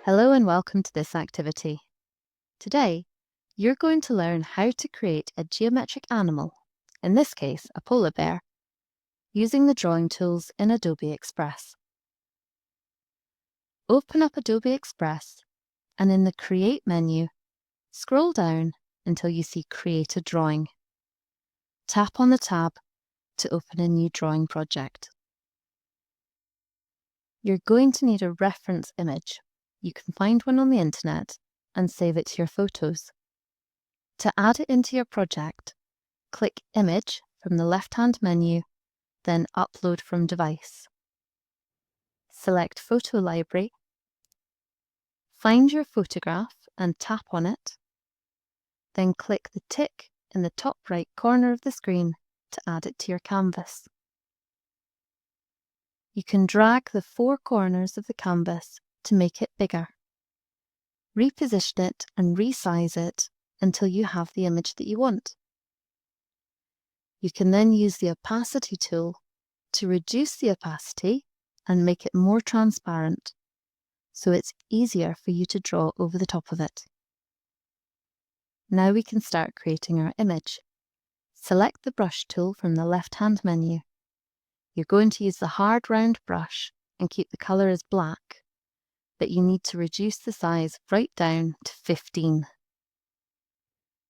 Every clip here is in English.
Hello and welcome to this activity. Today, you're going to learn how to create a geometric animal, in this case a polar bear, using the drawing tools in Adobe Express. Open up Adobe Express and in the Create menu, scroll down until you see Create a Drawing. Tap on the tab to open a new drawing project. You're going to need a reference image. You can find one on the internet and save it to your photos. To add it into your project, click Image from the left-hand menu, then Upload from Device. Select Photo Library, find your photograph and tap on it, then click the tick in the top right corner of the screen to add it to your canvas. You can drag the four corners of the canvas to make it bigger. Reposition it and resize it until you have the image that you want. You can then use the opacity tool to reduce the opacity and make it more transparent, so it's easier for you to draw over the top of it. Now we can start creating our image. Select the brush tool from the left-hand menu. You're going to use the hard round brush and keep the colour as black, but you need to reduce the size right down to 15.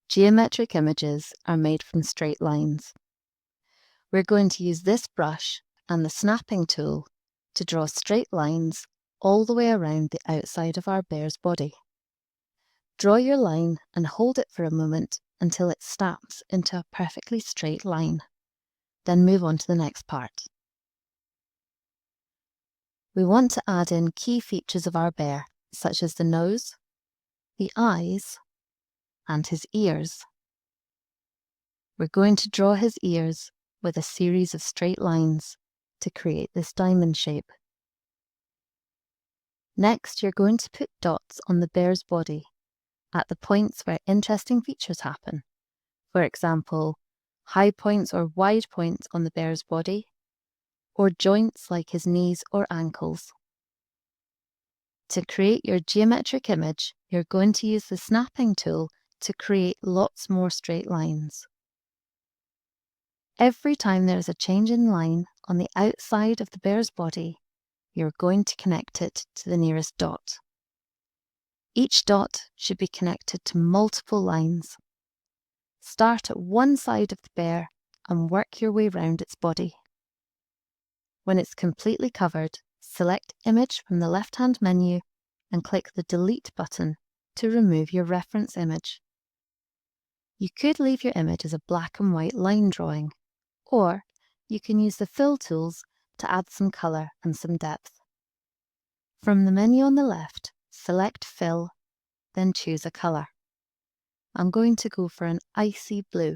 Geometric images are made from straight lines. We're going to use this brush and the snapping tool to draw straight lines all the way around the outside of our bear's body. Draw your line and hold it for a moment until it snaps into a perfectly straight line. Then move on to the next part. We want to add in key features of our bear, such as the nose, the eyes, and his ears. We're going to draw his ears with a series of straight lines to create this diamond shape. Next, you're going to put dots on the bear's body at the points where interesting features happen. For example, high points or wide points on the bear's body, or joints like his knees or ankles. To create your geometric image, you're going to use the snapping tool to create lots more straight lines. Every time there is a change in line on the outside of the bear's body, you're going to connect it to the nearest dot. Each dot should be connected to multiple lines. Start at one side of the bear and work your way round its body. When it's completely covered, select Image from the left-hand menu and click the Delete button to remove your reference image. You could leave your image as a black and white line drawing, or you can use the Fill tools to add some colour and some depth. From the menu on the left, select Fill, then choose a colour. I'm going to go for an icy blue.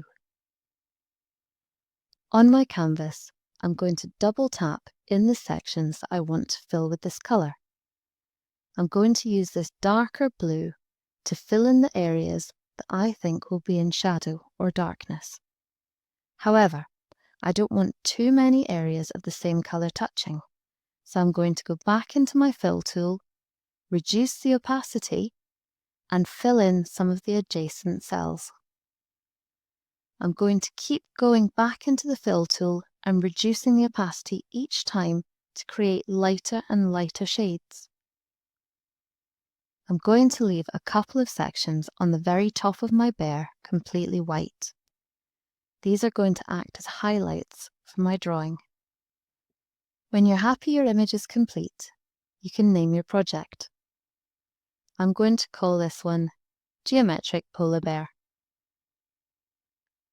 On my canvas, I'm going to double tap in the sections that I want to fill with this colour. I'm going to use this darker blue to fill in the areas that I think will be in shadow or darkness. However, I don't want too many areas of the same colour touching, so I'm going to go back into my Fill tool, reduce the opacity, and fill in some of the adjacent cells. I'm going to keep going back into the Fill tool and reducing the opacity each time to create lighter and lighter shades. I'm going to leave a couple of sections on the very top of my bear completely white. These are going to act as highlights for my drawing. When you're happy your image is complete, you can name your project. I'm going to call this one Geometric Polar Bear.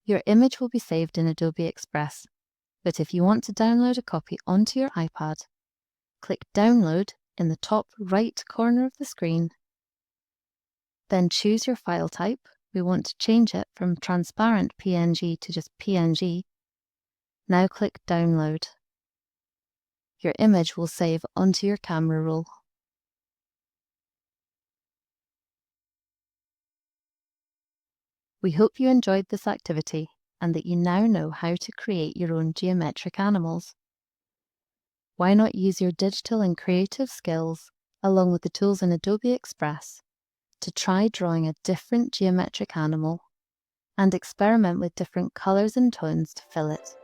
Your image will be saved in Adobe Express, but if you want to download a copy onto your iPad, click Download in the top right corner of the screen. Then choose your file type. We want to change it from transparent PNG to just PNG. Now click Download. Your image will save onto your camera roll. We hope you enjoyed this activity and that you now know how to create your own geometric animals. Why not use your digital and creative skills along with the tools in Adobe Express, to try drawing a different geometric animal and experiment with different colours and tones to fill it.